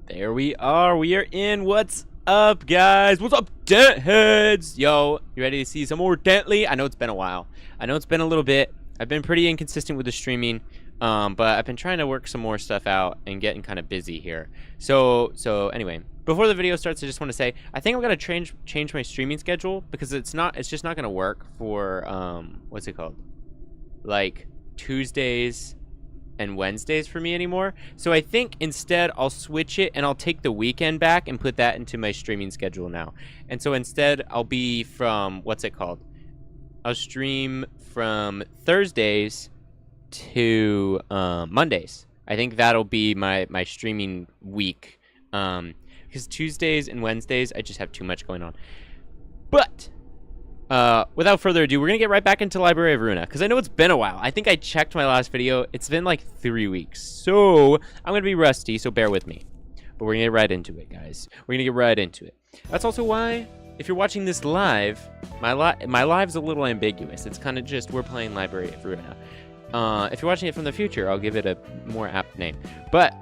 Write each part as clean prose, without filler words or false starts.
There we are. We are in. What's up, guys? What's up, dent heads? Yo, you ready to see some more Dentley? I know it's been a while. I know it's been a little bit. I've been pretty inconsistent with the streaming, but I've been trying to work some more stuff out and getting kind of busy here. So anyway, before the video starts, I just want to say I think I'm gonna change my streaming schedule because it's just not gonna work for what's it called? Like Tuesdays and Wednesdays for me anymore. So I think instead I'll switch it and I'll take the weekend back and put that into my streaming schedule now. And so instead I'll be from, what's it called? I'll stream from Thursdays to Mondays. I think that'll be my streaming week. Because Tuesdays and Wednesdays, I just have too much going on. But without further ado, we're gonna get right back into Library of Ruina because I know it's been a while. I think I checked my last video. It's been like 3 weeks, so I'm gonna be rusty. So bear with me. But we're gonna get right into it, guys. We're gonna get right into it. That's also why, if you're watching this live, my live's a little ambiguous. It's kind of just we're playing Library of Ruina. If you're watching it from the future, I'll give it a more apt name. But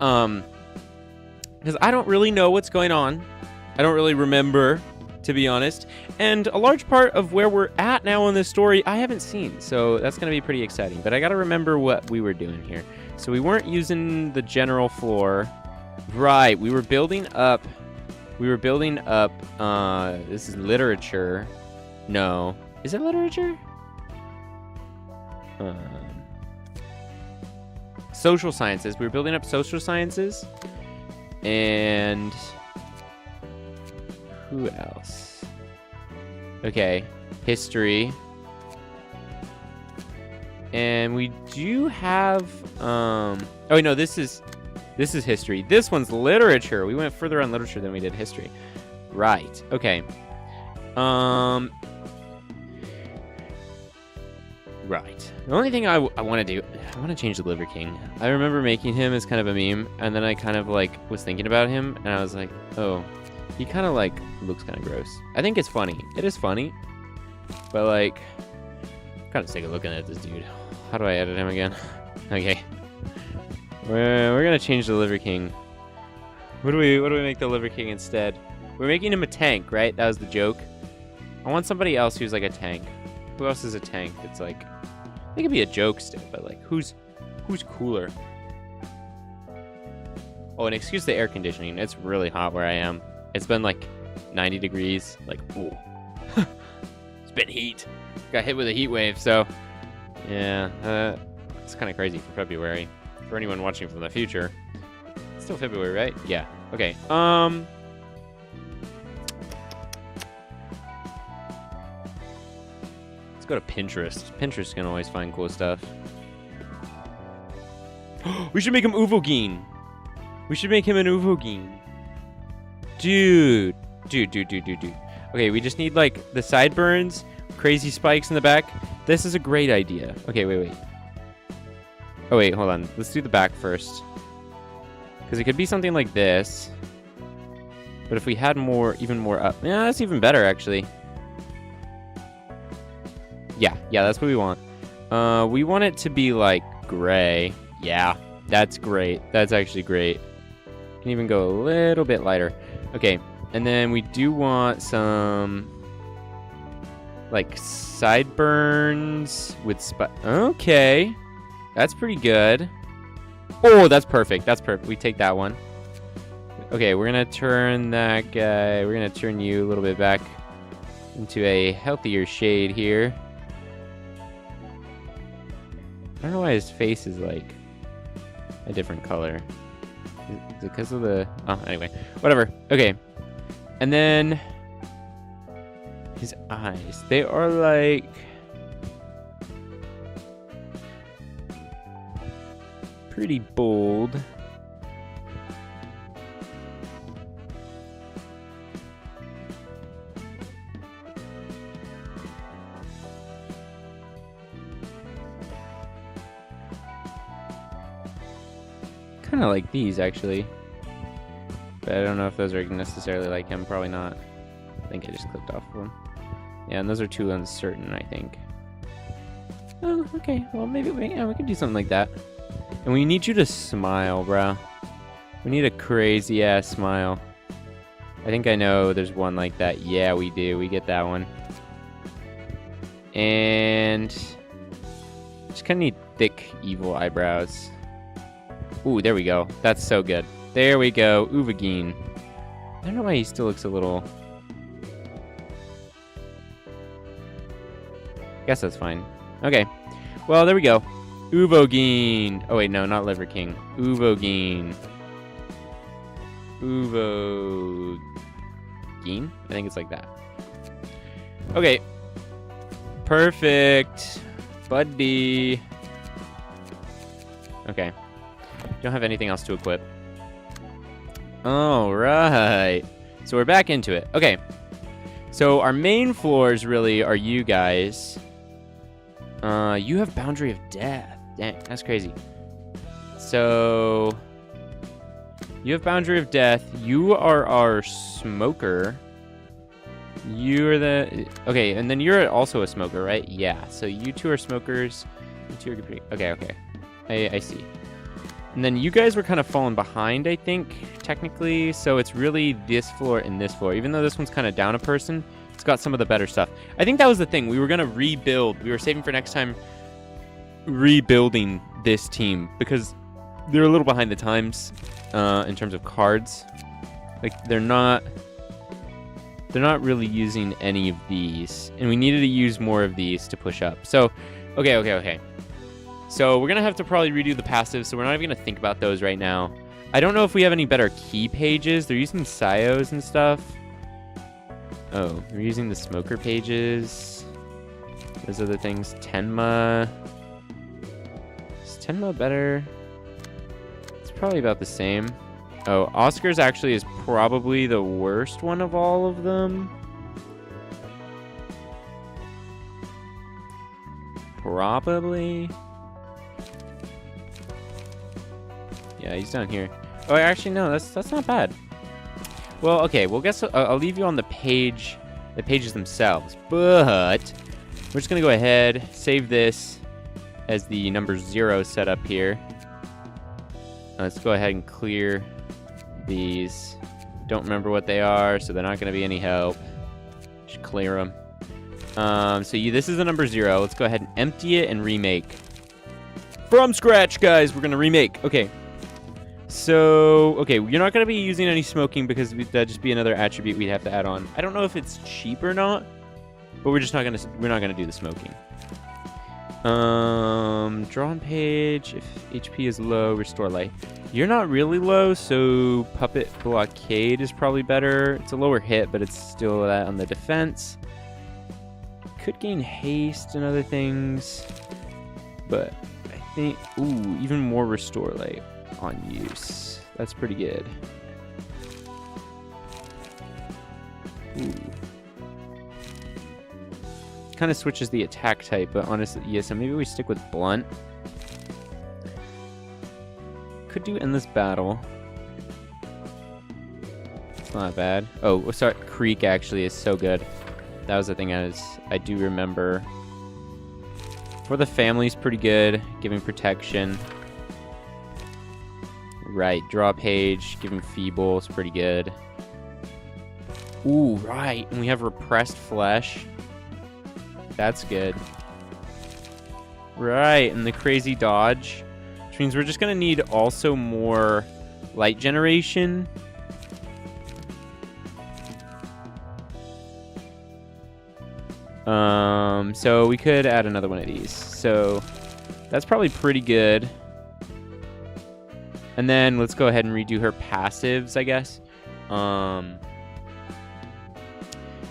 because I don't really know what's going on. I don't really remember, to be honest, and a large part of where we're at now in this story I haven't seen, so that's gonna be pretty exciting. But I gotta remember what we were doing here. So we weren't using the general floor, right? We were building up. This is literature. No, is it literature? Social sciences. We were building up social sciences, and who else? Okay, history. And we do have oh no, this is history. This one's literature. We went further on literature than we did history. Right. Okay. Right. The only thing I want to do, I want to change the Liver King. I remember making him as kind of a meme, and then I kind of like was thinking about him, and I was like, oh, he kind of like looks kind of gross. I think it's funny. It is funny, but like, I'm kind of sick of looking at this dude. How do I edit him again? Okay, we're gonna change the Liver King. What do we make the Liver King instead? We're making him a tank, right? That was the joke. I want somebody else who's like a tank. Who else is a tank? It's like, it could be a joke still, but like, who's cooler? Oh, and excuse the air conditioning. It's really hot where I am. It's been like 90 degrees. Like, ooh. It's been heat. Got hit with a heat wave, so yeah, it's kind of crazy for February. For anyone watching from the future, it's still February, right? Yeah. Okay. Let's go to Pinterest. Pinterest can always find cool stuff. We should make him Uvogin. We should make him an Uvogin. Dude. Okay, we just need like the sideburns, crazy spikes in the back. This is a great idea. Okay, wait. Oh wait, hold on. Let's do the back first. Because it could be something like this. But if we had even more up, yeah, that's even better actually. Yeah, that's what we want. We want it to be like gray. Yeah, that's great. That's actually great. Can even go a little bit lighter. Okay, and then we do want some like sideburns with okay, that's pretty good. Oh, that's perfect. That's perfect. We take that one. Okay, we're gonna turn that guy. We're gonna turn you a little bit back into a healthier shade here. I don't know why his face is like a different color. Is it because of the... Oh, anyway. Whatever. Okay. And then his eyes. They are like... pretty bold. Kind of like these actually, but I don't know if those are necessarily like him. Probably not. I think I just clicked off of them. Yeah, and those are too uncertain, I think. Oh, okay. Well, maybe we can do something like that. And we need you to smile, bro. We need a crazy ass smile. I think I know there's one like that. Yeah, we do. We get that one. And just kind of need thick, evil eyebrows. Ooh, there we go. That's so good. There we go. Uvagine. I don't know why he still looks a little... Guess that's fine. Okay. Well, there we go. Uvogine. Oh, wait, no, not Liver King. Uvogine. Uvogine? I think it's like that. Okay. Perfect. Buddy. Okay. Don't have anything else to equip. All right. So we're back into it. Okay. So our main floors really are you guys. You have Boundary of Death. Dang, that's crazy. So you have Boundary of Death. You are our smoker. You are the... Okay, and then you're also a smoker, right? Yeah, so you two are smokers. You two are pretty... Okay, okay. I see. And then you guys were kind of falling behind, I think, technically. So it's really this floor and this floor. Even though this one's kind of down a person, it's got some of the better stuff. I think that was the thing. We were going to rebuild. We were saving for next time rebuilding this team because they're a little behind the times in terms of cards. Like, they're not really using any of these. And we needed to use more of these to push up. So, okay. So we're going to have to probably redo the passives, so we're not even going to think about those right now. I don't know if we have any better key pages. They're using Sios and stuff. Oh, we're using the smoker pages. Those are the things. Tenma. Is Tenma better? It's probably about the same. Oh, Oscar's actually is probably the worst one of all of them. Probably. Yeah, he's down here. Oh, actually, no, that's not bad. Well, okay, well, guess I'll leave you on the pages themselves. But we're just gonna go ahead, save this as the number 0 set up here. Let's go ahead and clear these. Don't remember what they are, so they're not gonna be any help. Just clear them. This is the number 0. Let's go ahead and empty it and remake. From scratch, guys, we're gonna remake. Okay. So, okay, you're not going to be using any smoking because that'd just be another attribute we'd have to add on. I don't know if it's cheap or not, but we're not going to do the smoking. Draw on page. If HP is low, restore life. You're not really low, so Puppet Blockade is probably better. It's a lower hit, but it's still that on the defense. Could gain haste and other things, but I think, ooh, even more restore life on use. That's pretty good. Ooh. Kind of switches the attack type, but honestly, yeah, so maybe we stick with blunt. Could do endless battle. It's not bad. Oh, sorry, Creek actually is so good. That was the thing I do remember. For the family's pretty good, giving protection. Right, draw page, giving feeble is pretty good. Ooh, right, and we have repressed flesh. That's good. Right, and the crazy dodge, which means we're just gonna need also more light generation. So we could add another one of these. So that's probably pretty good. And then let's go ahead and redo her passives, I guess.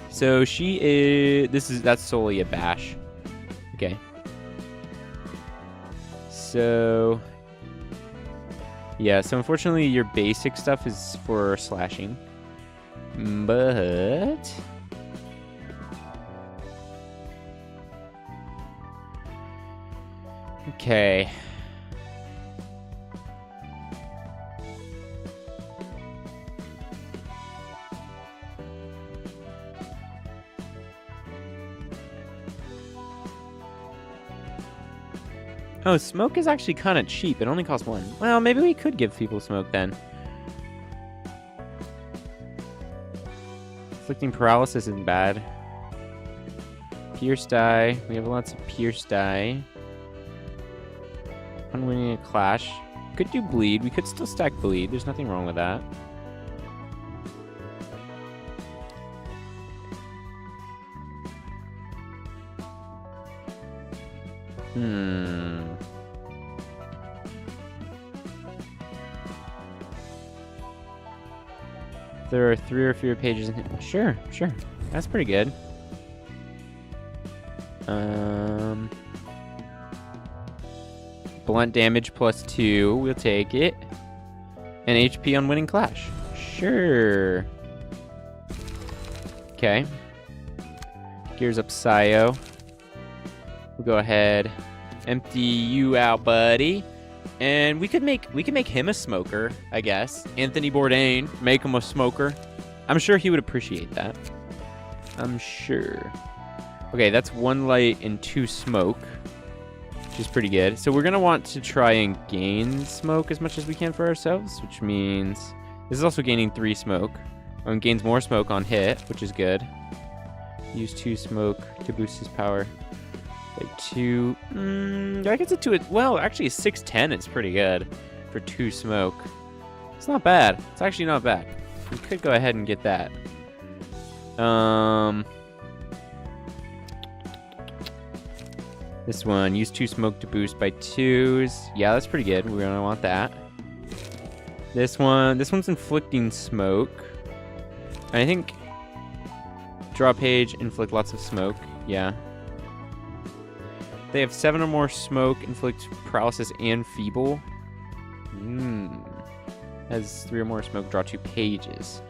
So she is, that's solely a bash. Okay. So, yeah, so unfortunately your basic stuff is for slashing. But okay. Oh, smoke is actually kind of cheap. It only costs 1. Well, maybe we could give people smoke then. Inflicting paralysis isn't bad. Pierce die. We have lots of pierce die. Unwinning a clash. Could do bleed. We could still stack bleed. There's nothing wrong with that. There are 3 or fewer pages in here. Sure. That's pretty good. Blunt damage +2. We'll take it. And HP on winning clash. Sure. Okay. Gears up Sayo. We'll go ahead. Empty you out, buddy. And we could make him a smoker, I guess. Anthony Bourdain, make him a smoker. I'm sure he would appreciate that. I'm sure. Okay, that's 1 light and 2 smoke, which is pretty good. So we're gonna want to try and gain smoke as much as we can for ourselves, which means this is also gaining 3 smoke. And gains more smoke on hit, which is good. Use 2 smoke to boost his power. Like 2, I guess well, actually 610 is pretty good for 2 smoke. It's not bad. It's actually not bad. We could go ahead and get that. This one, use 2 smoke to boost by 2s. Yeah, that's pretty good. We're gonna want that. This one's inflicting smoke. And I think draw page, inflict lots of smoke. Yeah. They have 7 or more smoke, inflict paralysis and feeble. Has 3 or more smoke, draw 2 pages.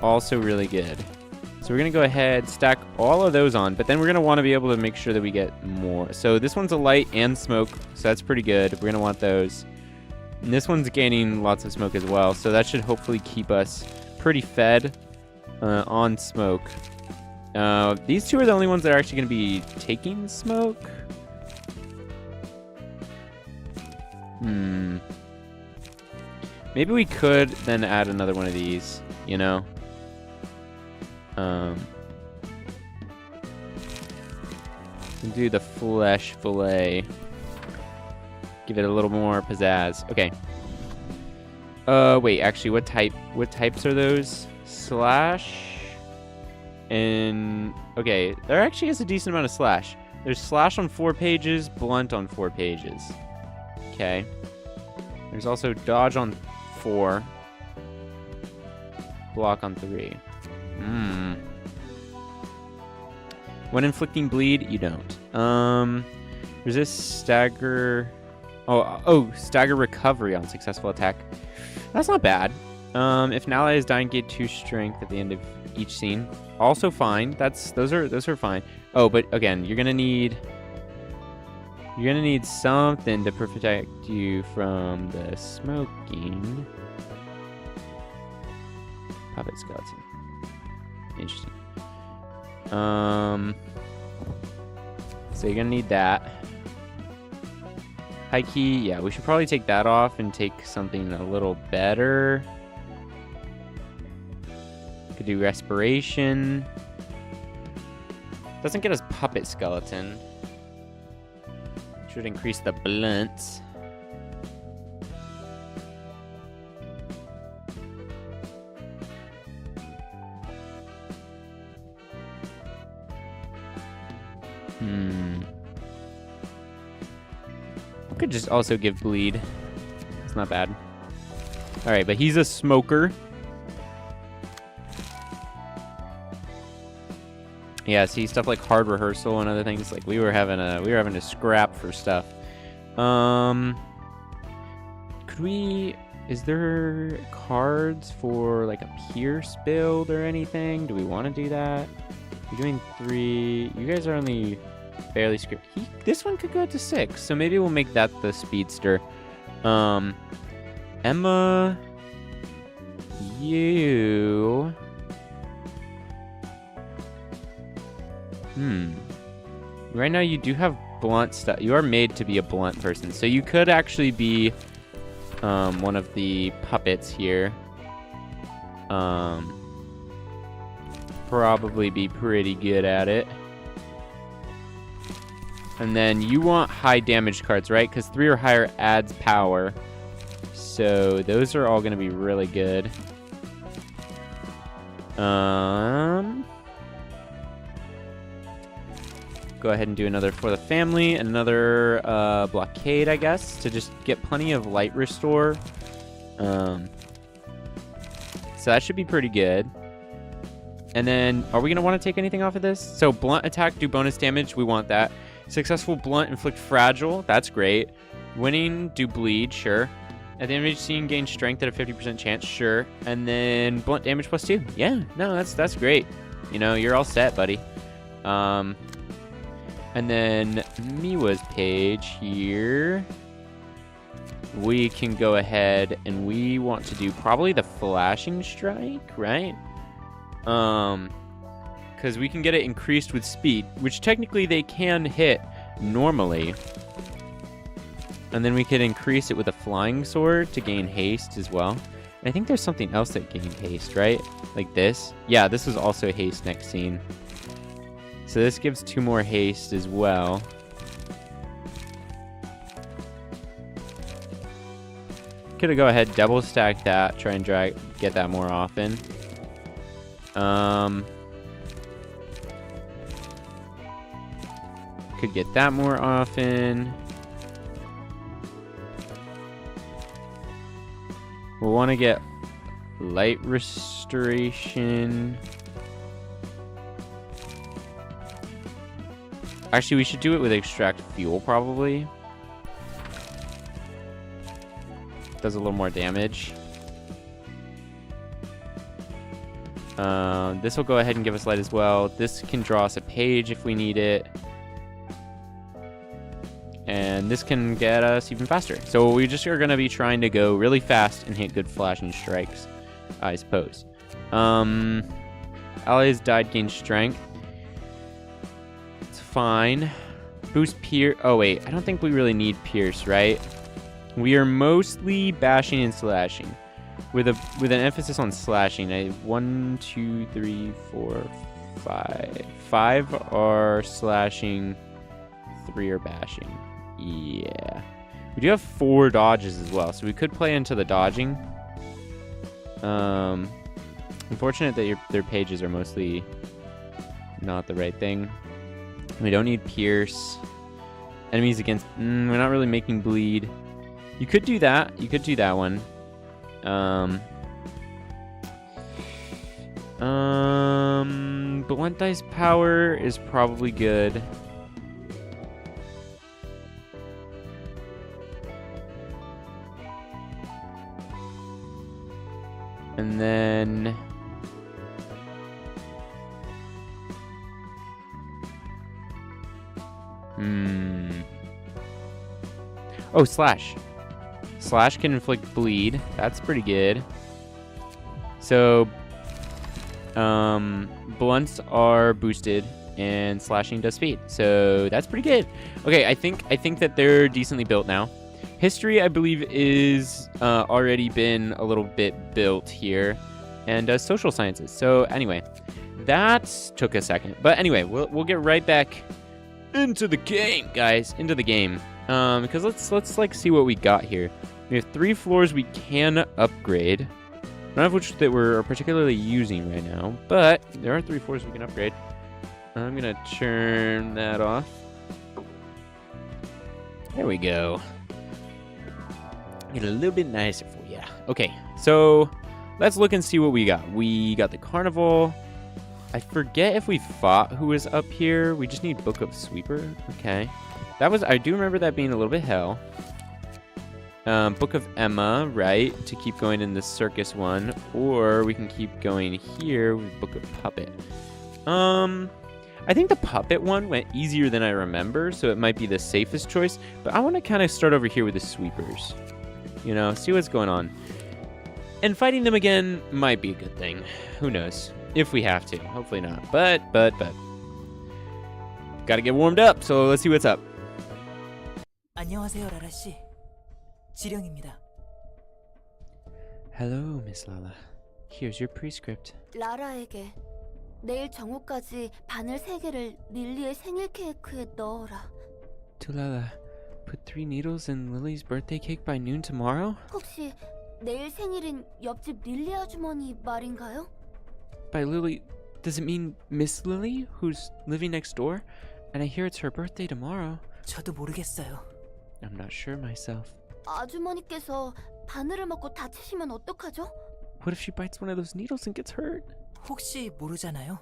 Also really good. So we're going to go ahead, stack all of those on, but then we're going to want to be able to make sure that we get more. So this one's a light and smoke, so that's pretty good. We're going to want those. And this one's gaining lots of smoke as well, so that should hopefully keep us pretty fed on smoke. These 2 are the only ones that are actually going to be taking smoke. Maybe we could then add another one of these, you know? Do the flesh fillet. Give it a little more pizzazz. Okay. Wait, actually, what types are those? Slash. And, okay, there actually is a decent amount of slash. There's slash on 4 pages, blunt on 4 pages. Okay. There's also dodge on 4. Block on 3. When inflicting bleed, you don't. Resist stagger. Oh, stagger recovery on successful attack. That's not bad. If an ally is dying, gain 2 strength at the end of each scene. Also fine. Those are fine. Oh, but again, you're gonna need something to protect you from the smoking. Puppet skeleton. Interesting. So you're gonna need that. High key, yeah, we should probably take that off and take something a little better. Could do respiration. Doesn't get us puppet skeleton. Should increase the blunt. We could just also give bleed. It's not bad. Alright, but he's a smoker. Yeah, see, stuff like hard rehearsal and other things, like we were having a scrap for stuff. Is there cards for like a Pierce build or anything? Do we want to do that? We're doing 3. You guys are only barely script. This one could go to 6, so maybe we'll make that the speedster. Emma, you. Right now you do have blunt stuff. You are made to be a blunt person, so you could actually be one of the puppets here. probably be pretty good at it. And then you want high damage cards, right? Because 3 or higher adds power. So those are all going to be really good. Go ahead and do another for the family. Another blockade, I guess, to just get plenty of light restore. So that should be pretty good. And then, are we going to want to take anything off of this? So blunt attack, do bonus damage. We want that. Successful blunt, inflict fragile. That's great. Winning, do bleed. Sure. At the end of each scene, gain strength at a 50% chance. Sure. And then blunt damage +2. Yeah, no, that's great. You know, you're all set, buddy. And then Miwa's page here. We can go ahead and we want to do probably the flashing strike, right? Because we can get it increased with speed, which technically they can hit normally. And then we could increase it with a flying sword to gain haste as well. And I think there's something else that gained haste, right? Like this. Yeah, this was also haste next scene. So this gives 2 more haste as well. Could go ahead, double stack that, try and get that more often. Could get that more often. We'll want to get light restoration. Actually, we should do it with extract fuel, probably. Does a little more damage. This will go ahead and give us light as well. This can draw us a page if we need it. And this can get us even faster. So we just are going to be trying to go really fast and hit good flashing strikes, I suppose. Allies died, gain strength. It's fine. Boost pierce. Oh, wait. I don't think we really need pierce, right? We are mostly bashing and slashing. With an emphasis on slashing. 1, 2, 3, 4, 5. 5 are slashing. 3 are bashing. Yeah. We do have 4 dodges as well, so we could play into the dodging. Unfortunate that their pages are mostly not the right thing. We don't need pierce. Enemies against... we're not really making bleed. You could do that. You could do that one. Blunt dice power is probably good. And then... Oh, slash. Slash can inflict bleed. That's pretty good. So, blunts are boosted, and slashing does speed. So that's pretty good. Okay, I think that they're decently built now. History, I believe, is already been a little bit built here, and social sciences. So anyway, that took a second. But anyway, we'll get right back into the game, guys. Into the game. Because let's like see what we got here. We have 3 floors we can upgrade. None of which that we're particularly using right now, but there are 3 floors we can upgrade. I'm gonna turn that off. There we go. Get a little bit nicer for you. Okay, so let's look and see what we got. We got the carnival. I forget if we fought who was up here. We just need Book of Sweeper. Okay. I do remember that being a little bit hell. Book of Emma, right? To keep going in the circus one. Or we can keep going here with Book of Puppet. I think the puppet one went easier than I remember, so it might be the safest choice. But I want to kind of start over here with the sweepers. You know, see what's going on. And fighting them again might be a good thing. Who knows? If we have to. Hopefully not. But. Gotta get warmed up, so let's see what's up. 안녕하세요, 라라 씨. 지령입니다. Hello, Miss Lala. Here's your prescript. 라라에게 내일 정오까지 바늘 3개를 릴리의 생일 케이크에 넣어라. Tulala, put 3 needles in Lily's birthday cake by noon tomorrow? 혹시 내일 생일인 옆집 릴리 아주머니 말인가요? By Lily, does it mean Miss Lily, who's living next door? And I hear it's her birthday tomorrow. 저도 모르겠어요. I'm not sure myself. 아주머니께서 바늘을 먹고 다치시면 어떡하죠? What if she bites one of those needles and gets hurt? 혹시 모르잖아요.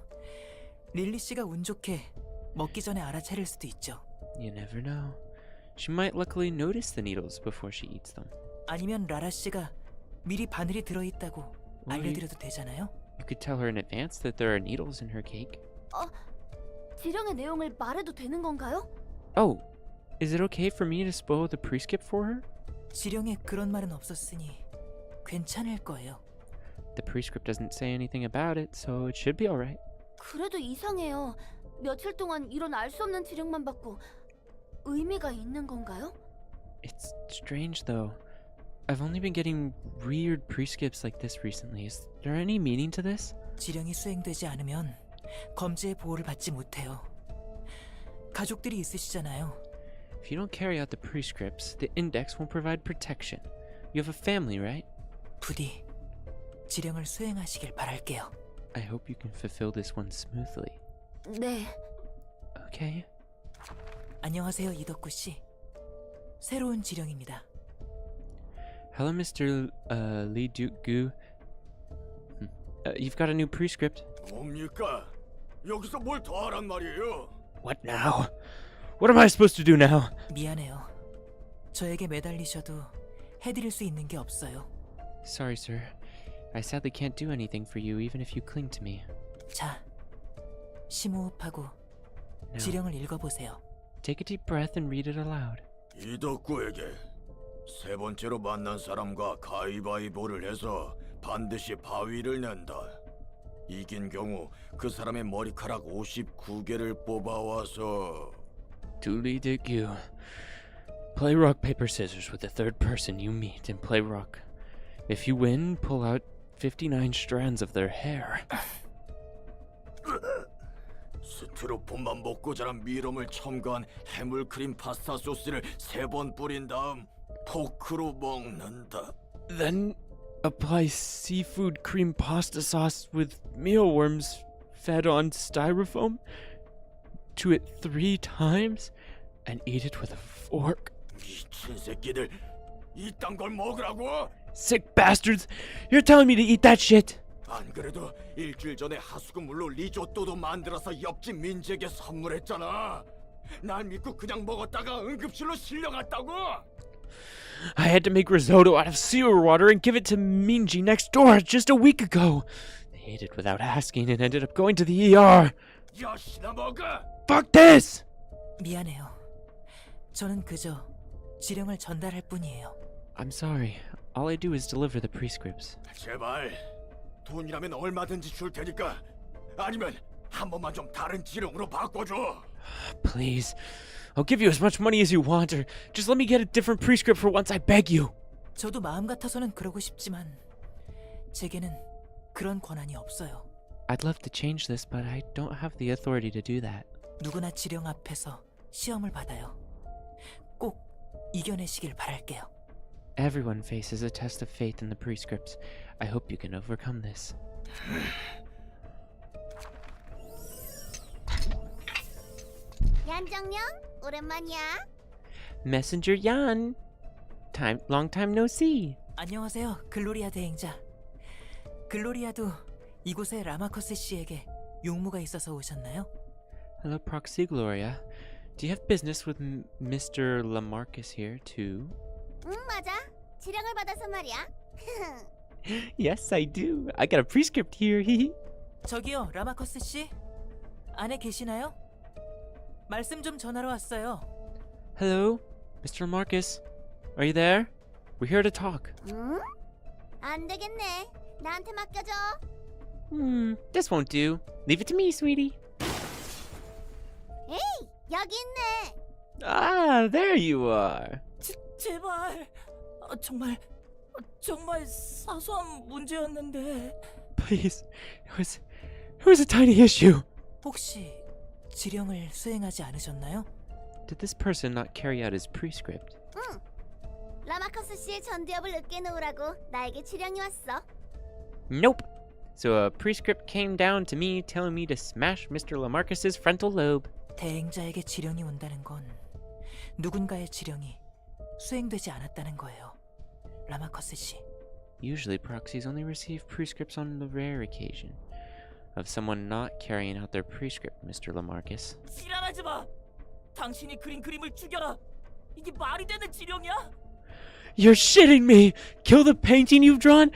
릴리 씨가 운 좋게 먹기 전에 알아차릴 수도 있죠. You never know. She might luckily notice the needles before she eats them. 아니면 라라 씨가 미리 바늘이 들어있다고 알려드려도 되잖아요. You could tell her in advance that there are needles in her cake. 지령의 내용을 말해도 되는 건가요? Oh, is it okay for me to spoil the prescript for her? 지령에 그런 말은 없었으니 괜찮을 거예요. The prescript doesn't say anything about it, so it should be alright. 그래도 이상해요. 며칠 동안 이런 알 수 없는 지령만 받고 의미가 있는 건가요? It's strange though. I've only been getting weird prescripts like this recently. Is there any meaning to this? 지령이 수행되지 않으면 검지의 보호를 받지 못해요. 가족들이 있으시잖아요. If you don't carry out the prescripts, the index won't provide protection. You have a family, right? 부디 지령을 수행하시길 바랄게요. I hope you can fulfill this one smoothly. 네. Okay. 안녕하세요, 이덕구 씨. 새로운 지령입니다. Hello, Mr. Lee Duke-gu. You've got a new prescript. 뭡니까? 여기서 뭘 더 하란 말이에요? What now? What am I supposed to do now? 미안해요. 저에게 매달리셔도 해드릴 수 있는 게 없어요. Sorry, sir. I sadly can't do anything for you even if you cling to me. 자, 심호흡하고 Now, 지령을 읽어보세요. take a deep breath and read it aloud. 이덕구에게 세 번째로 만난 사람과 가위바위보를 해서 반드시 바위를 낸다. 이긴 경우 그 사람의 머리카락 59개를 뽑아와서 Dooley Dick-gu. Play rock, paper, scissors with the third person you meet and play rock. If you win, pull out 59 strands of their hair. 스티로폼만 먹고 자란 미럼을 첨가한 해물크림 파스타 소스를 3번 뿌린 다음 포크로 먹는다. Then apply seafood cream pasta sauce with mealworms fed on styrofoam to it 3 times and eat it with a fork. 미친 새끼들, 이딴 걸 먹으라고? Sick bastards! You're telling me to eat that shit? 안 그래도 일주일 전에 하수구물로 리조또도 만들어서 옆집 민지에게 선물했잖아. 날 믿고 그냥 먹었다가 응급실로 실려갔다고. I had to make risotto out of sewer water and give it to Minji next door just a week ago. They ate it without asking and ended up going to the ER. 야시나 먹어. Fuck this! 미안해요. 저는 그저 지령을 전달할 뿐이에요. I'm sorry. All I do is deliver the prescripts. 제발 돈이라면 얼마든지 줄 테니까 아니면 한 번만 좀 다른 지령으로 바꿔줘. Please. I'll give you as much money as you want, or just let me get a different prescript for once, I beg you. 저도 마음 같아서는 그러고 싶지만 제게는 그런 권한이 없어요. I'd love to change this, but I don't have the authority to do that. 누구나 지령 앞에서 시험을 받아요. 꼭 이겨내시길 바랄게요. Everyone faces a test of faith in the prescripts. I hope you can overcome this. 얀정령, 오랜만이야. Messenger Yan! Long time no see. 안녕하세요, 글로리아 대행자. 글로리아도 이곳의 라마커스 씨에게 용무가 있어서 오셨나요? Hello, Proxy Gloria. Do you have business with Mr. Lamarcus here, too? 응, 맞아. 지령을 받아서 말이야. Yes, I do. I got a prescript here. 저기요, 라마커스 씨. 안에 계시나요? 말씀 좀 전하러 왔어요. Hello, Mr. Lamarcus. Are you there? We're here to talk. 응? 안 되겠네. 나한테 맡겨줘. This won't do. Leave it to me, sweetie. 에이, 여기 있네. Ah, there you are. 제발. 정말 사소한 문제였는데. Please, it It was a tiny issue. 혹시 지령을 수행하지 않으셨나요? Did this person not carry out his prescript? 응. 라마커스 씨의 전두엽을 으깨 놓으라고 나에게 지령이 왔어. Nope. So a prescript came down to me telling me to smash Mr. Lamarcus's frontal lobe. 대행자에게 지령이 온다는 건 누군가의 지령이 수행되지 않았다는 거예요. 라마커스 씨. Usually proxies only receive prescripts on the rare occasion of someone not carrying out their prescript, Mr. Lamarcus. 지랄하지 마. 당신이 그린 그림을 죽여라. 이게 말이 되는 지령이야? You're shitting me! Kill the painting you've drawn?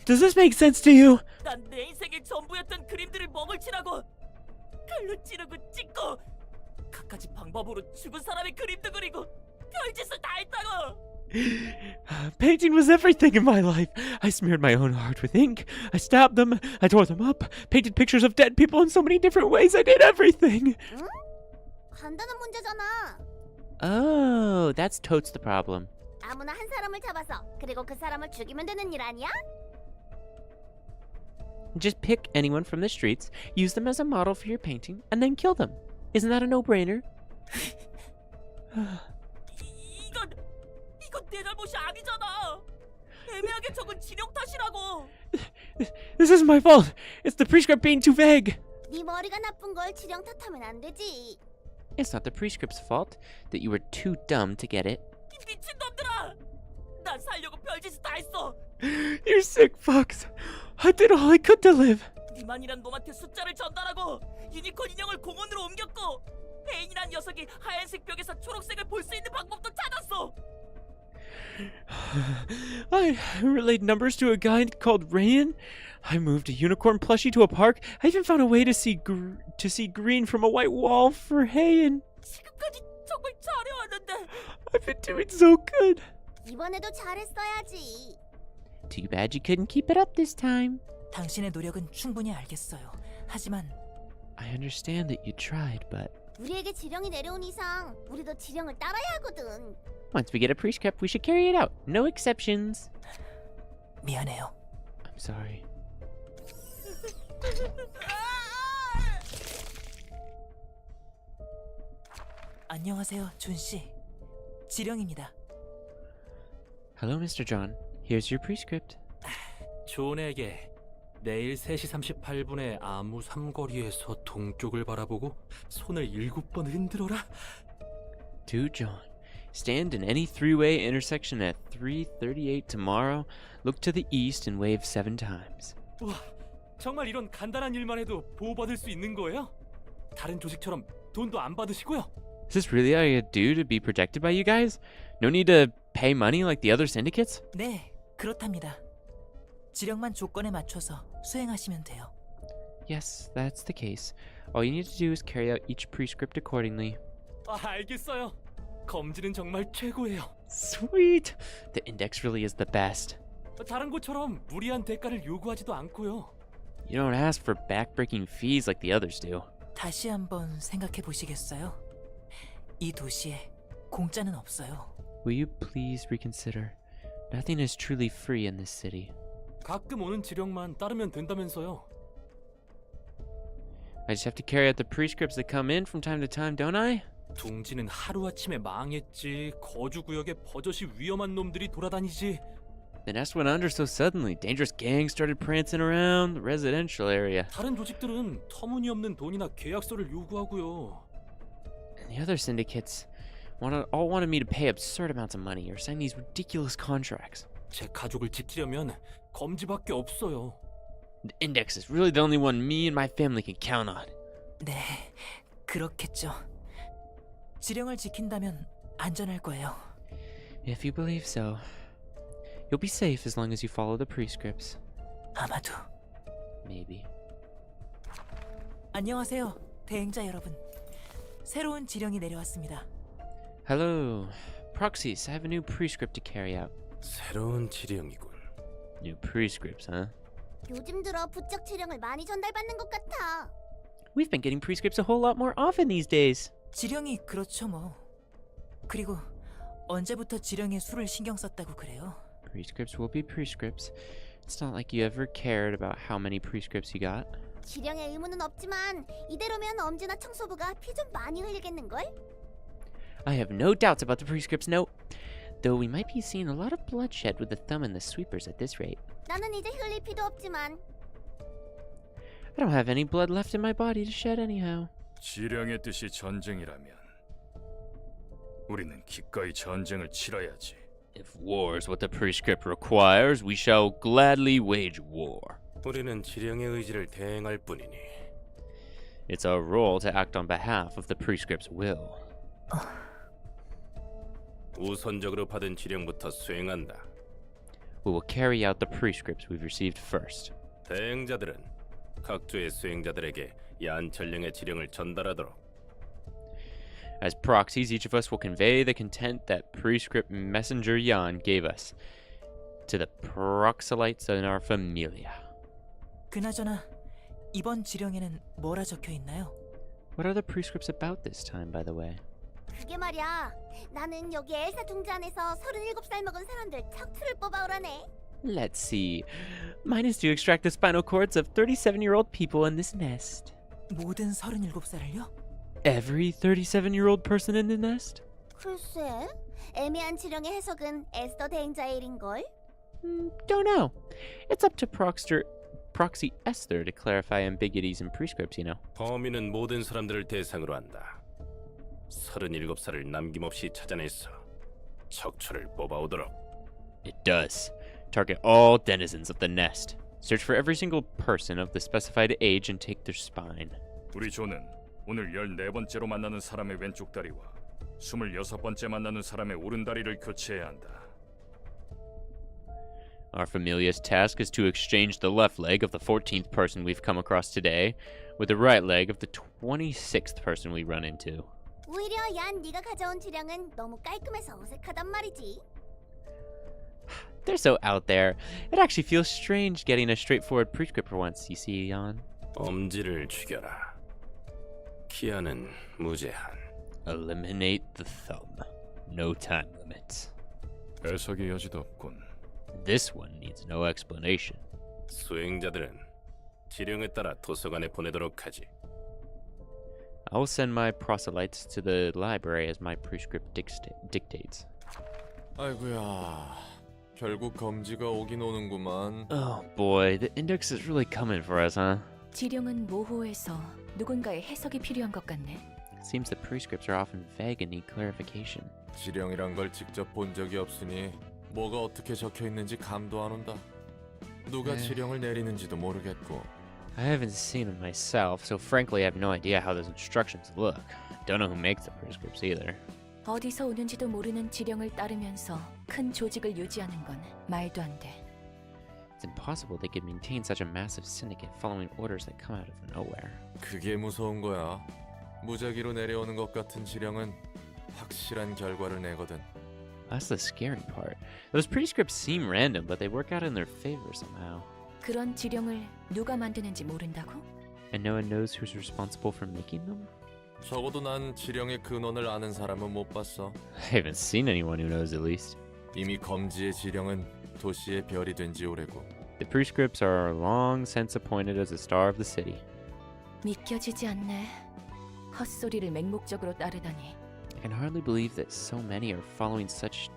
Does this make sense to you? 난 내 인생의 전부였던 그림들을 먹을 치라고. 칼로 찌르고 찢고 갖가지 방법으로 죽은 사람의 그림도 그리고 별짓을 다 했다고. Painting was everything in my life. I smeared my own heart with ink. I stabbed them. I tore them up. Painted pictures of dead people in so many different ways. I did everything. 응? 간단한 문제잖아. Oh, that's totes the problem. 아무나 한 사람을 잡아서 그리고 그 사람을 죽이면 되는 일 아니야? Just pick anyone from the streets, use them as a model for your painting, and then kill them. Isn't that a no-brainer? 이건 내 잘못이 아니잖아. 애매하게 적은 지령 탓이라고. This isn't my fault. It's the prescript being too vague. 네 머리가 나쁜 걸 지령 탓하면 안 되지. It's not the prescript's fault that you were too dumb to get it. 이 미친놈들아. 난 살려고 별짓을 다 했어. You sick fucks. I did all I could to live. 니만이란 놈한테 숫자를 전달하고 유니콘 인형을 공원으로 옮겼고 헤인이란 녀석이 하얀색 벽에서 초록색을 볼 수 있는 방법도 찾았어. I relayed numbers to a guy called Rayan. I moved a unicorn plushie to a park. I even found a way to see green from a white wall for Hayan. 지금까지 정말 잘해왔는데. I've been doing so good. 이번에도 잘했어야지. Too bad you couldn't keep it up this time. 당신의 노력은 충분히 알겠어요. 하지만 I understand that you tried, but 우리에게 지령이 내려온 이상 우리도 지령을 따라야 하거든. once we get a prescript, we should carry it out. No exceptions. 미안해요. I'm sorry. 안녕하세요, 준 씨. 지령입니다. Hello, Mr. John. Here's your prescript. 존에게 내일 3시 38분에 아무 삼거리에서 동쪽을 바라보고 손을 7번 흔들어라. To John. Stand in any three-way intersection at 3:38 tomorrow. Look to the east and wave 7 times. 와, 정말 이런 간단한 일만 해도 보호받을 수 있는 거예요? 다른 조직처럼 돈도 안 받으시고요? Is this really all I gotta do to be protected by you guys? No need to pay money like the other syndicates? 네, 그렇답니다. 지령만 조건에 맞춰서 수행하시면 돼요. Yes, that's the case. All you need to do is carry out each prescript accordingly. 알겠어요. 검진은 정말 최고예요. Sweet! The index really is the best. 다른 곳처럼 무리한 대가를 요구하지도 않고요. You don't ask for backbreaking fees like the others do. 다시 한번 생각해 보시겠어요? 이 도시에 공짜는 없어요. Will you please reconsider? Nothing is truly free in this city. 가끔 오는 지령만 따르면 된다면서요. I just have to carry out the prescripts that come in from time to time, don't I? 둥지는 하루아침에 망했지. 거주구역에 버젓이 위험한 놈들이 돌아다니지. The nest went under so suddenly. Dangerous gangs started prancing around the residential area. 다른 조직들은 터무니없는 돈이나 계약서를 요구하고요. And the other syndicates all wanted me to pay absurd amounts of money or sign these ridiculous contracts. 제 가족을 지키려면 검지밖에 없어요. The index is really the only one me and my family can count on. 네, 그렇겠죠. 지령을 지킨다면 안전할 거예요. If you believe so, you'll be safe as long as you follow the prescripts. 아마도. Maybe. 안녕하세요, 대행자 여러분. 새로운 지령이 내려왔습니다. Hello. Proxies, I have a new prescript to carry out. 새로운 지령이군. New prescripts, huh? 요즘 들어 부쩍 지령을 많이 전달받는 것 같아. We've been getting prescripts a whole lot more often these days. 지령이 그렇죠 뭐. 그리고 언제부터 지령에 수를 신경 썼다고 그래요? Prescripts will be prescripts. It's not like you ever cared about how many prescripts you got. 지령의 의무는 없지만 이대로면 엄지나 청소부가 피 좀 많이 흘리겠는걸? I have no doubts about the prescript's note, though we might be seeing a lot of bloodshed with the thumb and the sweepers at this rate. 나는 이제 흘릴 피도 없지만 I don't have any blood left in my body to shed anyhow. 지령의 뜻이 전쟁이라면 우리는 기꺼이 전쟁을 치러야지. If war is what the prescript requires, we shall gladly wage war. 우리는 지령의 의지를 대행할 뿐이니 It's our role to act on behalf of the prescript's will. 우선적으로 받은 지령부터 수행한다. We will carry out the prescripts we've received first. 대행자들은 각 주의 수행자들에게 야한 전령의 지령을 전달하도록. As proxies, each of us will convey the content that prescript messenger Yan gave us to the proselytes in our familia. 그나저나 이번 지령에는 뭐라 적혀 있나요? What are the prescripts about this time, by the way? 그게 말이야. 나는 여기 엘사 둥지 안에서 37살 먹은 사람들 척추를 뽑아오라네. Let's see. Mine is to extract the spinal cords of 37-year-old people in this nest. 모든 37살을요? Every 37-year-old person in the nest? 글쎄, 애매한 지령의 해석은 에스더 대행자의 일인걸. Don't know. It's up to Proxy Esther to clarify ambiguities in prescripts, you know. 범인은 모든 사람들을 대상으로 한다. 37살을 남김없이 찾아내서 척추를 뽑아오도록. It does. Target all denizens of the nest. Search for every single person of the specified age and take their spine. 우리 조는 오늘 14번째로 만나는 사람의 왼쪽 다리와 26번째 만나는 사람의 오른다리를 교체해야 한다. Our familia's task is to exchange the left leg of the 14th person we've come across today with the right leg of the 26th person we run into. 오히려 얀 네가 가져온 지령은 너무 깔끔해서 어색하단 말이지. They're so out there. It actually feels strange getting a straightforward prescript for once, you see, Jan. 엄지를 죽여라. 키아는 무제한. Eliminate the thumb. No time limits. 해석의 여지도 없군. This one needs no explanation. 수행자들은 지령에 따라 도서관에 보내도록 하지. I will send my proselytes to the library as my prescript dictates. 아이고야, 결국 검지가 오긴 오는구만. Oh boy, the index is really coming for us, huh? 지령은 모호해서 누군가의 해석이 필요한 것 같네. It seems the prescripts are often vague and need clarification. 지령이란 걸 직접 본 적이 없으니 뭐가 어떻게 적혀 있는지 감도 안 온다. 누가 지령을 내리는지도 모르겠고. I haven't seen them myself, so frankly I have no idea how those instructions look. Don't know who makes the prescripts either. 어디서 오는지도 모르는 지령을 따르면서 큰 조직을 유지하는 건 말도 안 돼. It's impossible they could maintain such a massive syndicate following orders that come out of nowhere. 그게 무서운 거야. 무작위로 내려오는 것 같은 지령은 확실한 결과를 내거든. That's the scary part. Those prescripts seem random, but they work out in their favor somehow. 그런 지령을 누가 만드는지 모른다고? And no one knows who's responsible for making them? 적어도 난 지령의 근원을 아는 사람은 못 봤어. I haven't seen anyone who knows at least. 이미 검지의 지령은 도시의 별이 된 지 오래고. The prescripts are long since appointed as the star of the city. 믿겨지지 않네. 헛소리를 맹목적으로 따르다니. I can hardly believe that so many are following such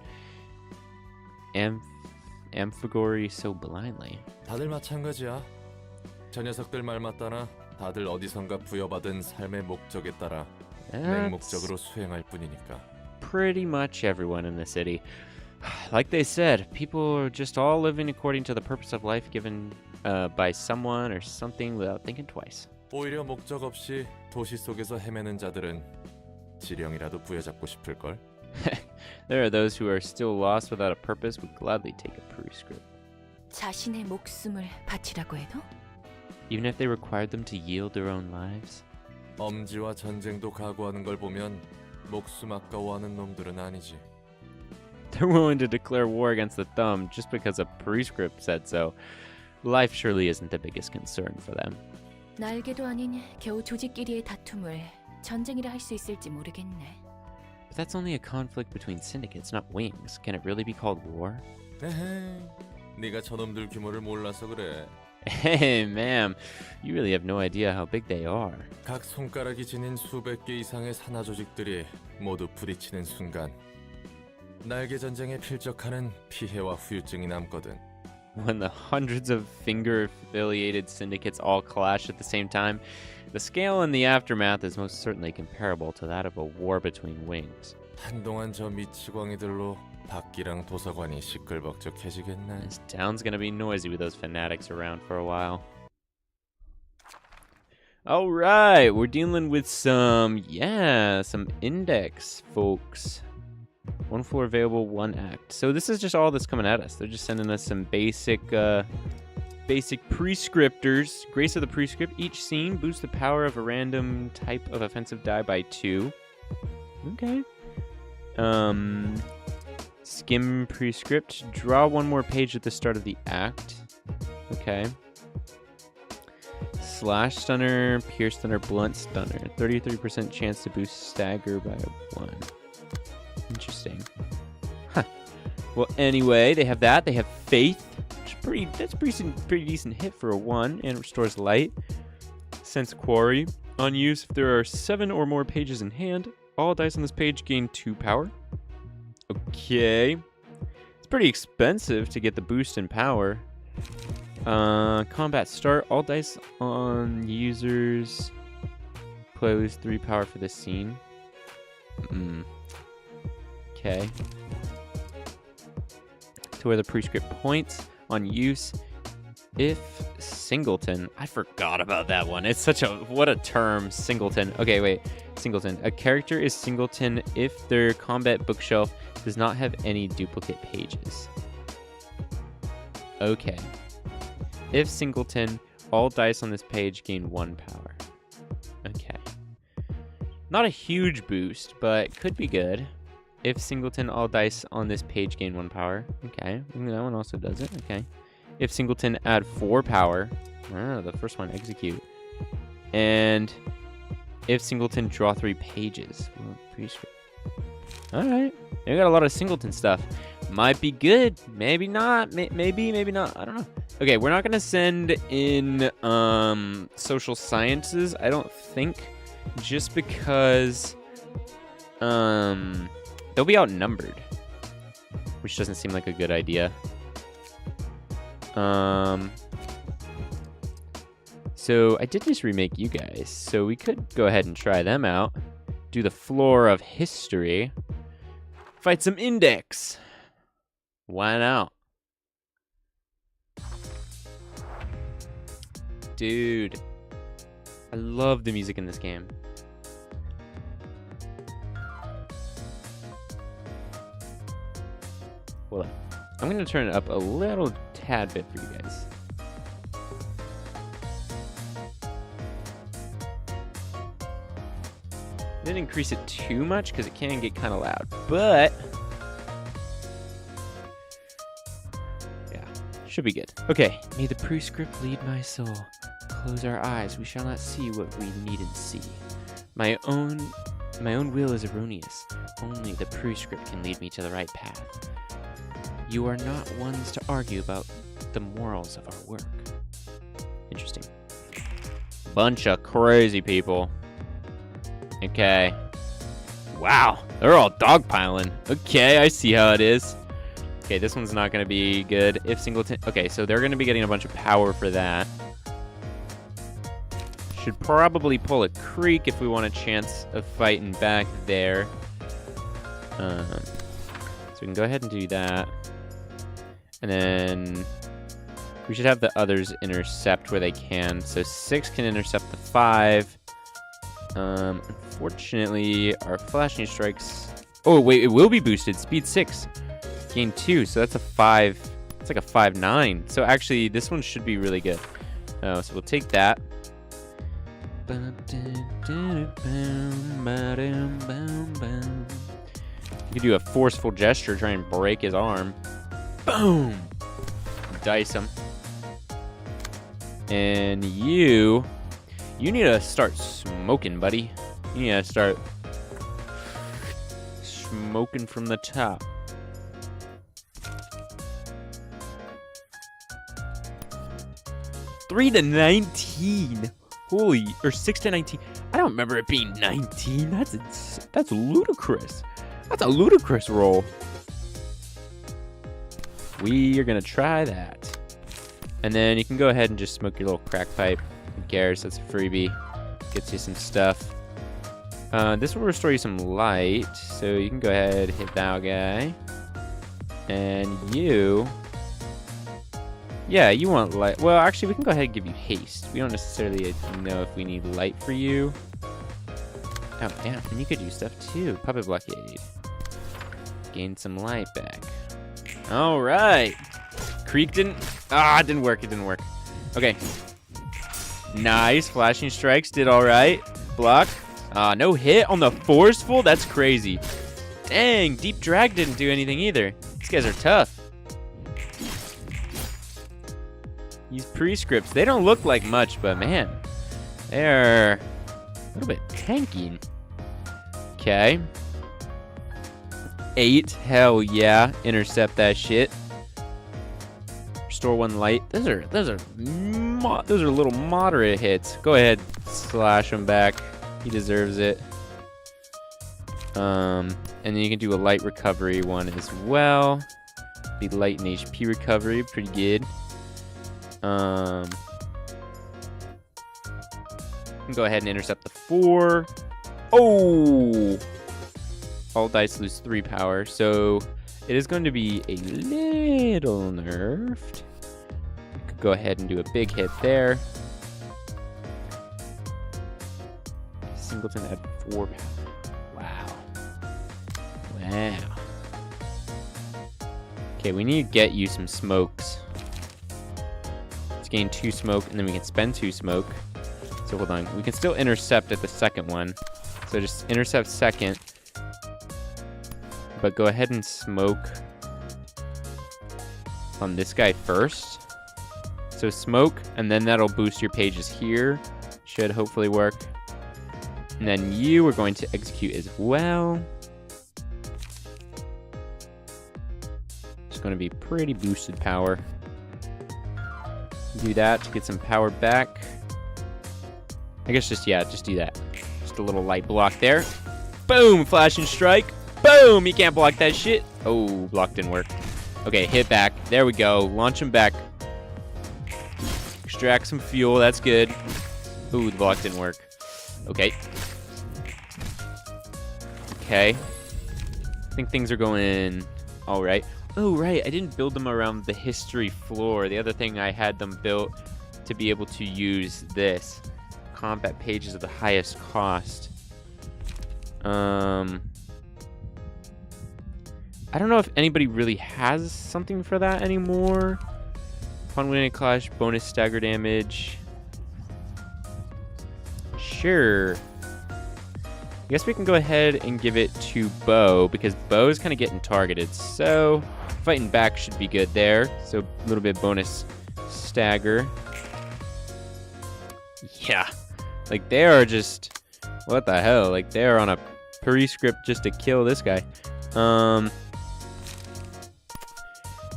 amphigory so blindly. 다들 마찬가지야. 저 녀석들 말 맞다나 다들 어디선가 부여받은 삶의 목적에 따라 That's 맹목적으로 수행할 뿐이니까. pretty much everyone in the city. Like they said, people are just all living according to the purpose of life given by someone or something without thinking twice. 오히려 목적 없이 도시 속에서 헤매는 자들은 지령이라도 부여잡고 싶을걸. There are those who are still lost without a purpose would gladly take a prescript. 자신의 목숨을 바치라고 해도? Even if they required them to yield their own lives? 엄지와 전쟁도 각오하는 걸 보면 목숨 아까워하는 놈들은 아니지. They're willing to declare war against the thumb just because a prescript said so. Life surely isn't the biggest concern for them. 날개도 아닌 겨우 조직끼리의 다툼을 전쟁이라 할 수 있을지 모르겠네. But that's only a conflict between syndicates, not whims. Can it really be called war? 에헤이, 네가 저놈들 규모를 몰라서 그래. Hey, ma'am. You really have no idea how big they are. 각 손가락이 지닌 수백 개 이상의 산화 조직들이 모두 부딪히는 순간 날개 전쟁에 필적하는 피해와 후유증이 남거든. When the hundreds of finger-affiliated syndicates all clash at the same time, the scale and the aftermath is most certainly comparable to that of a war between wings. 한동안 저 미치광이들로 밖이랑 도서관이 시끌벅적해지겠네. This town's gonna be noisy with those fanatics around for a while. Alright, we're dealing with some index, folks. 1 floor available, 1 act. So this is just all that's coming at us. They're just sending us some basic prescriptors. Grace of the prescript. Each scene boosts the power of a random type of offensive die by 2. Okay. Skim prescript. Draw 1 more page at the start of the act. Okay. Slash stunner, pierce stunner, blunt stunner. 33% chance to boost stagger by 1. Interesting. Huh. Well, anyway, they have that. They have faith, which is that's pretty decent hit for a 1, and it restores light. Sense quarry on use if there are 7 or more pages in hand. All dice on this page gain 2 power. Okay. It's pretty expensive to get the boost in power. Combat start. All dice on users close 3 power for this scene. Okay. To where the prescript points on use if singleton. I forgot about that one. It's such a what a term, singleton. Okay, wait. Singleton. A character is singleton if their combat bookshelf does not have any duplicate pages. Okay. If singleton, all dice on this page gain 1 power. Okay. Not a huge boost, but could be good. If singleton, all dice on this page gain 1 power. Okay, that one also does it. Okay. If singleton, add 4 power. The first one, execute. And if singleton, draw 3 pages. Alright. They got a lot of singleton stuff. Might be good. Maybe not. Maybe not. I don't know. Okay, we're not going to send in social sciences, I don't think. Just because they'll be outnumbered, which doesn't seem like a good idea. So I did just remake you guys, so we could go ahead and try them out. Do the floor of history. Fight some index. Why not? Dude, I love the music in this game. Hold on. I'm going to turn it up a little tad bit for you guys. Didn't increase it too much because it can get kind of loud, but yeah, should be good. Okay, may the prescript lead my soul. Close our eyes, we shall not see what we needn't see. My own will is erroneous. Only the prescript can lead me to the right path. You are not ones to argue about the morals of our work. Interesting. Bunch of crazy people. Okay. Wow, they're all dogpiling. Okay, I see how it is. Okay, this one's not going to be good. If singleton... Okay, so they're going to be getting a bunch of power for that. Should probably pull a creek if we want a chance of fighting back there. So we can go ahead and do that. And then we should have the others intercept where they can. So 6 can intercept the 5. Unfortunately, our flashing strikes... Oh, wait, it will be boosted. Speed 6. Gain 2, so that's a 5. It's like a 5-9. So actually, this one should be really good. So we'll take that. You can do a forceful gesture, try and break his arm. Boom! Dice him. And you need to start smoking, buddy. You need to start smoking from the top. 3 to 19. Holy, or 6 to 19. I don't remember it being 19. That's ludicrous. That's a ludicrous roll. We are gonna try that. And then you can go ahead and just smoke your little crack pipe. Who cares? That's a freebie. Gets you some stuff. This will restore you some light, so you can go ahead and hit that guy. And you... Yeah, you want light. Well, actually, we can go ahead and give you haste. We don't necessarily know if we need light for you. Oh, yeah, and you could do stuff too. Puppet blockade. Gain some light back. All right. Creek didn't... Ah, it didn't work. It didn't work. Okay. Nice. Flashing strikes did all right. Block. No hit on the forceful? That's crazy. Dang, deep drag didn't do anything either. These guys are tough. These prescripts, they don't look like much, but man, they're a little bit tanky. Okay. 8, hell yeah. Intercept that shit. Restore 1 light. Those are little moderate hits. Go ahead, slash him back. He deserves it. And then you can do a light recovery one as well. Be light and HP recovery, pretty good. You can go ahead and intercept the 4. Oh! All dice lose 3 power, so it is going to be a little nerfed. You could go ahead and do a big hit there. Singleton had 4 power. Wow. Wow. Okay, we need to get you some smokes. Let's gain 2 smoke, and then we can spend 2 smoke. So hold on. We can still intercept at the second one. So just intercept second. But go ahead and smoke on this guy first. So smoke, and then that'll boost your pages here. Should hopefully work. And then you are going to execute as well. It's going to be pretty boosted power. Do that to get some power back. I guess just do that. Just a little light block there. Boom! Flashing strike. Boom! You can't block that shit. Oh, block didn't work. Okay, hit back. There we go. Launch him back. Extract some fuel. That's good. Ooh, the block didn't work. Okay. Okay. I think things are going all right. Oh, right. I didn't build them around the history floor. The other thing I had them built to be able to use this. Combat pages of the highest cost. I don't know if anybody really has something for that anymore. Upon winning a clash, bonus stagger damage. Sure. I guess we can go ahead and give it to Bo, because Bo is kind of getting targeted. So fighting back should be good there. So a little bit bonus stagger. Yeah. Like they are just, what the hell? Like they are on a prescript just to kill this guy.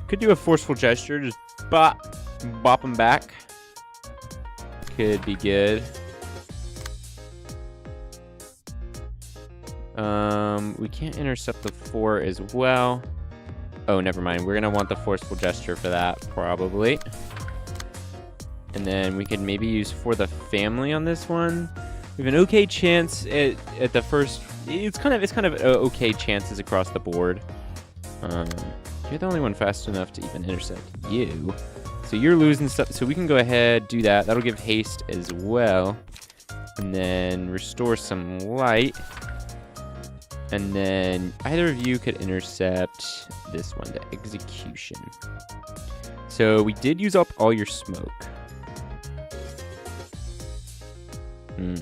Could do a forceful gesture, just bop him back. Could be good. We can't intercept the 4 as well. Oh, never mind. We're gonna want the forceful gesture for that, probably. And then we could maybe use For the Family on this one. We have an okay chance at the first. It's kind of okay chances across the board. You're the only one fast enough to even intercept you. So you're losing stuff. So we can go ahead, do that. That'll give haste as well. And then restore some light. And then either of you could intercept this one, the execution. So we did use up all your smoke. I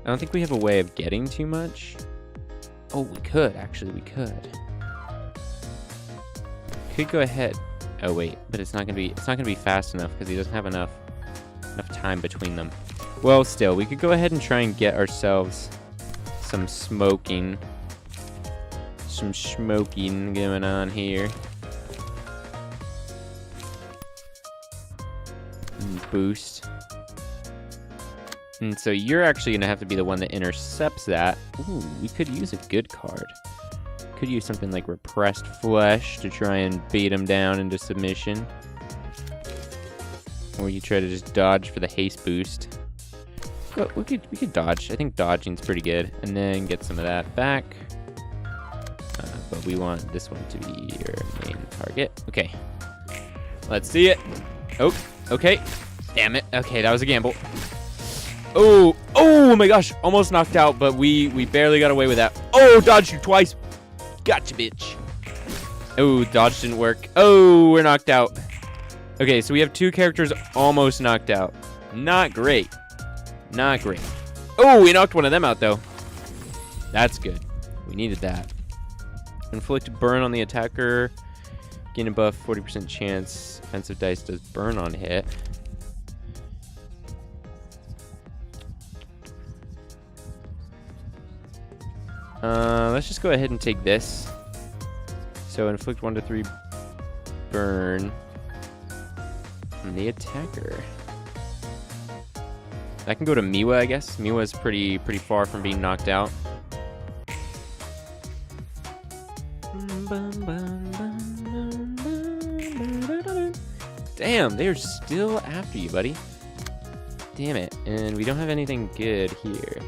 don't think we have a way of getting too much. Oh, we could. Actually, we could. Could go ahead. Oh wait, but it's not gonna be fast enough because he doesn't have enough time between them. Well, still, we could go ahead and try and get ourselves some smoking going on here. boost. And so you're actually going to have to be the one that intercepts that. Ooh, we could use a good card. Could use something like Repressed Flesh to try and bait him down into submission. Or you try to just dodge for the haste boost. But we could dodge. I think dodging's pretty good. And then get some of that back. But we want this one to be your main target. Okay. Let's see it. Oh, okay. Damn it. Okay, that was a gamble. Oh my gosh. Almost knocked out, but we barely got away with that. Oh, dodged you twice. Gotcha, bitch. Oh, dodge didn't work. Oh, we're knocked out. Okay, so we have 2 characters almost knocked out. Not great. Not great. Oh, we knocked one of them out, though. That's good. We needed that. Inflict burn on the attacker. Gain a buff, 40% chance. Offensive dice does burn on hit. Let's just go ahead and take this. So inflict 1 to 3 burn on the attacker. That can go to Miwa, I guess. Miwa's pretty far from being knocked out. Damn, they're still after you, buddy. Damn it. And we don't have anything good here.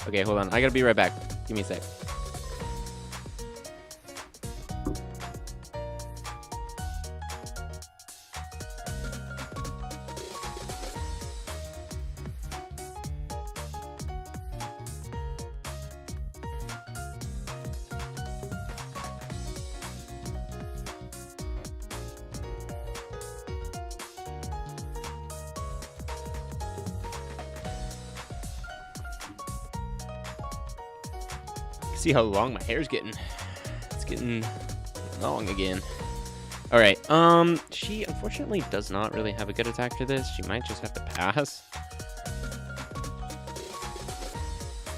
Okay, hold on. I gotta be right back. Give me a sec. See how long my hair's getting. It's getting long again. All right. She unfortunately does not really have a good attack for this. She might just have to pass.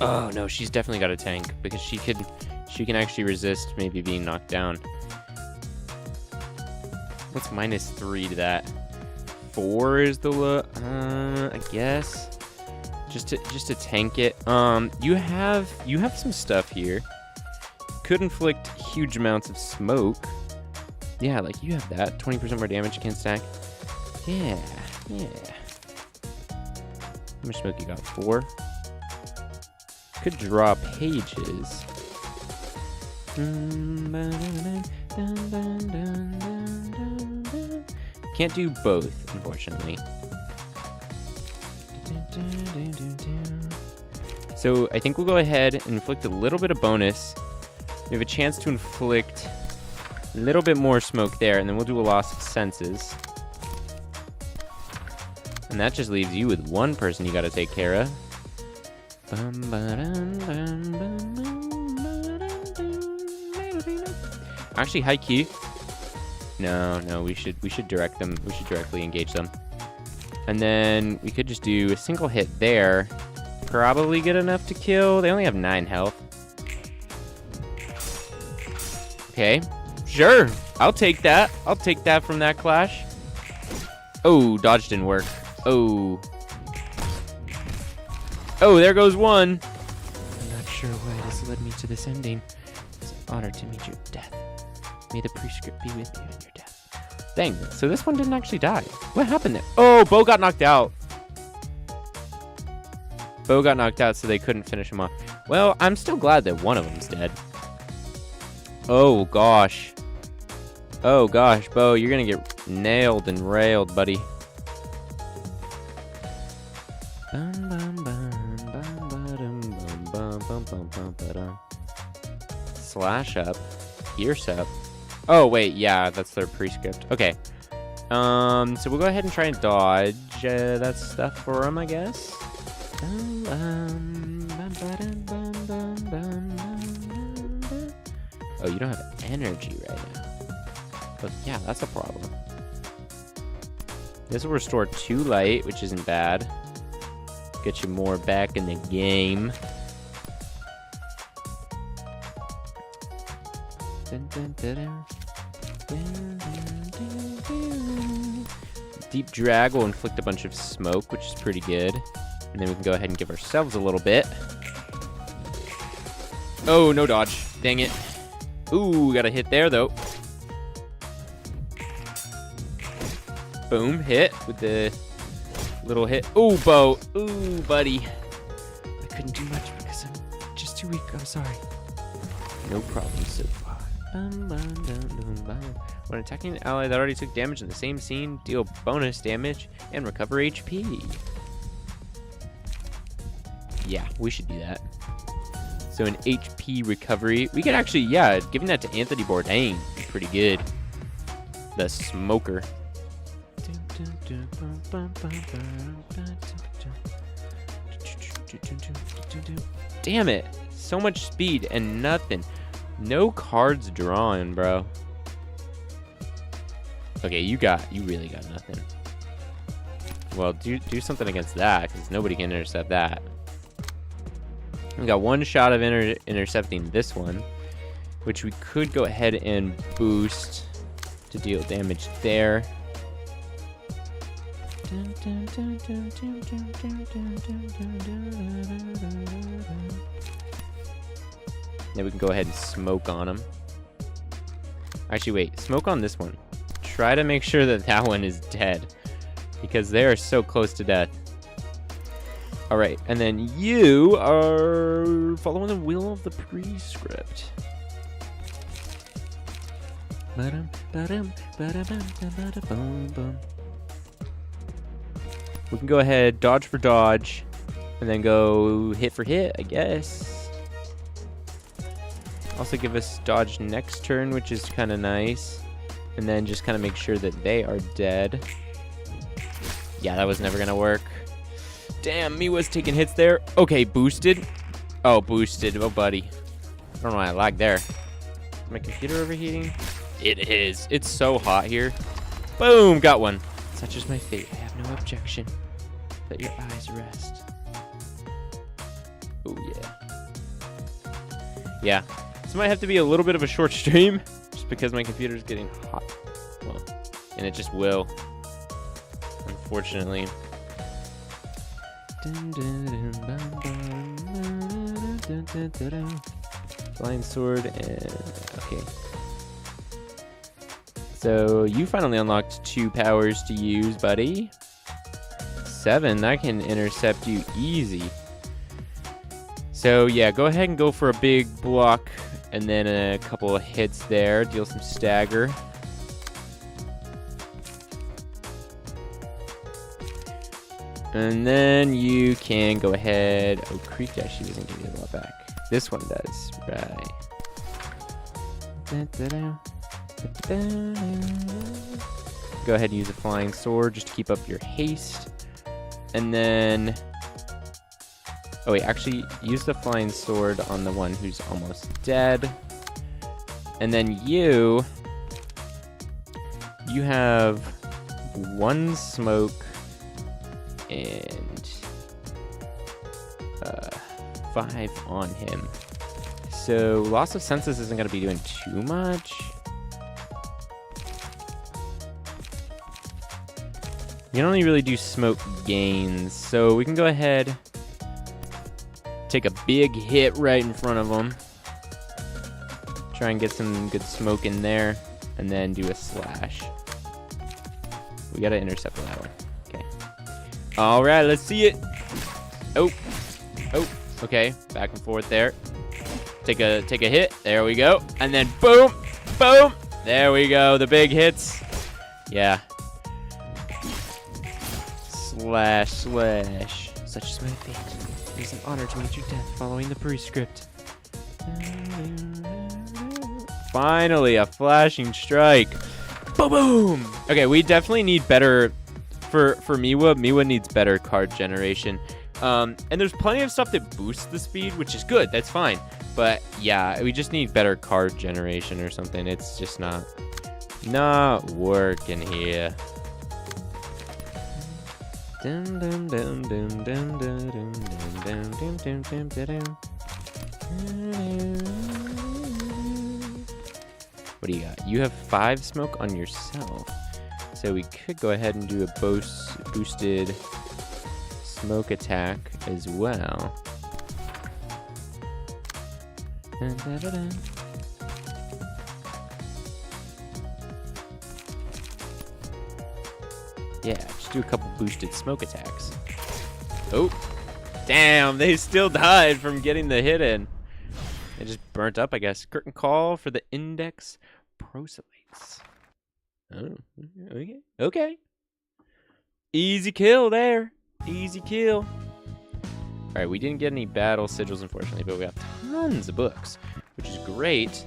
Oh no, she's definitely got a tank because she can actually resist maybe being knocked down. What's -3 to that? 4 is the low. I guess. Just to tank it. You have some stuff here. Could inflict huge amounts of smoke. Yeah, like you have that. 20% more damage you can stack. Yeah. How much smoke you got? 4. Could draw pages. Can't do both, unfortunately. So I think we'll go ahead and inflict a little bit of bonus. We have a chance to inflict a little bit more smoke there, and then we'll do a loss of senses. And that just leaves you with 1 person you gotta take care of. Actually, high key. No, we should direct them. We should directly engage them. And then we could just do a single hit there. Probably good enough to kill. They only have 9 health. Okay, sure. I'll take that. I'll take that from that clash. Oh, dodge didn't work. Oh, there goes 1. I'm not sure why this led me to this ending. It's an honor to meet your death. May the prescript be with you in your death. Dang, so this one didn't actually die. What happened there? Oh, Bo got knocked out. Bo got knocked out, so they couldn't finish him off. Well, I'm still glad that one of them's dead. Oh, gosh. Oh, gosh, Bo, you're gonna get nailed and railed, buddy. Slash up. Pierce up. Oh, wait, yeah, that's their prescript. Okay. So we'll go ahead and try and dodge that stuff for him, I guess. Oh, you don't have energy right now. But yeah, that's a problem. This will restore 2 light, which isn't bad. Get you more back in the game. Deep drag will inflict a bunch of smoke, which is pretty good. And then we can go ahead and give ourselves a little bit. Oh, no dodge. Dang it. Ooh, got a hit there, though. Boom, hit with the little hit. Ooh, bow. Ooh, buddy. I couldn't do much because I'm just too weak. I'm sorry. No problem so far. When attacking an ally that already took damage in the same scene, deal bonus damage and recover HP. Yeah, we should do that. So an HP recovery. We could actually, yeah, giving that to Anthony Bourdain would be pretty good. The smoker. Damn it. So much speed and nothing. No cards drawn, bro. Okay, you really got nothing. Well, do something against that, because nobody can intercept that. We got one shot of intercepting this one, which we could go ahead and boost to deal damage there. Then we can go ahead and smoke on him. Actually, wait. Smoke on this one. Try to make sure that that one is dead, because they are so close to death. All right, and then you are following the will of the prescript. We can go ahead, dodge for dodge, and then go hit for hit, I guess. Also give us dodge next turn, which is kind of nice. And then just kind of make sure that they are dead. Yeah, that was never going to work. Damn, Miwa's taking hits there. Okay, boosted. Oh, boosted. Oh, buddy. I don't know why I lagged there. Is my computer overheating? It is. It's so hot here. Boom, got one. Such is my fate. I have no objection. Let your eyes rest. Oh, yeah. Yeah. This might have to be a little bit of a short stream, just because my computer's getting hot. Well, and it just will. Unfortunately. Flying sword and okay. So you finally unlocked 2 powers to use, buddy. 7, that can intercept you easy. So yeah, go ahead and go for a big block and then a couple of hits there, deal some stagger. And then you can go ahead. Oh, Creek actually doesn't give you a lot back. This one does, right? Go ahead and use a flying sword just to keep up your haste. And then, oh wait, actually use the flying sword on the one who's almost dead. And then you have 1 smoke and 5 on him. So loss of senses isn't going to be doing too much. You can only really do smoke gains, so we can go ahead, take a big hit right in front of him, try and get some good smoke in there, and then do a slash. We gotta intercept that one. Okay. All right, let's see it. Oh, okay, back and forth there. Take a hit. There we go, and then boom, boom. There we go. The big hits. Yeah. Slash. Such is my fate. It is an honor to meet your death following the prescript. Finally, a flashing strike. Boom, boom. Okay, we definitely need better for Miwa. Miwa needs better card generation. And there's plenty of stuff that boosts the speed, which is good. That's fine. But yeah, we just need better card generation or something. It's just not working here. What do you got? You have 5 smoke on yourself. So we could go ahead and do a boosted smoke attack as well. Dun, dun, dun, dun. Yeah, just do a couple boosted smoke attacks. Oh, damn, they still died from getting the hit in. They just burnt up, I guess. Curtain call for the Index Proselytes. Oh, okay. Okay. Easy kill there. Easy kill. All right, we didn't get any battle sigils, unfortunately, but we got tons of books, which is great.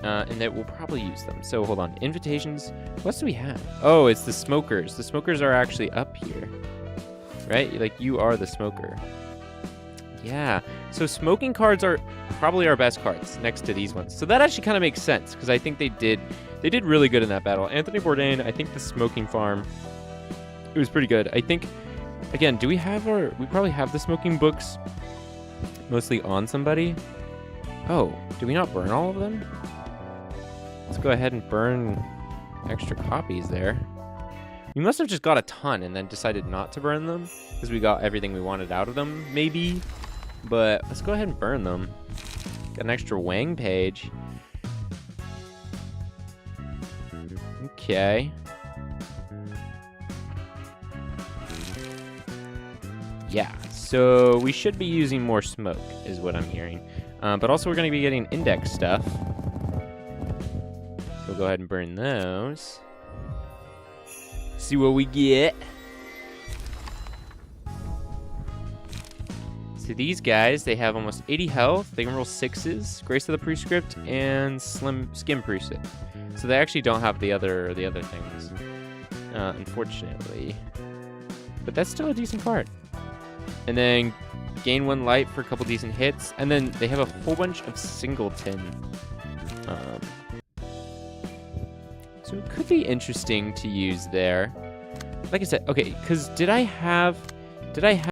And that we'll probably use them. So hold on. Invitations. What else do we have? Oh, it's the smokers. The smokers are actually up here. Right? Like, you are the smoker. Yeah. So smoking cards are probably our best cards next to these ones. So that actually kind of makes sense, because I think they did really good in that battle. Anthony Bourdain, I think the smoking farm, it was pretty good. I think, again, we probably have the smoking books mostly on somebody. Oh, did we not burn all of them? Let's go ahead and burn extra copies there. We must have just got a ton and then decided not to burn them because we got everything we wanted out of them, maybe. But let's go ahead and burn them. Got an extra Wang page. Okay. Yeah, so we should be using more smoke is what I'm hearing. But also we're going to be getting index stuff. So we'll go ahead and burn those. See what we get. So these guys, they have almost 80 health. They can roll 6s, Grace of the Prescript, and Skim Precept. So they actually don't have the other things, unfortunately. But that's still a decent card. And then gain 1 light for a couple decent hits. And then they have a whole bunch of singleton. So it could be interesting to use there. Like I said, okay, because did I have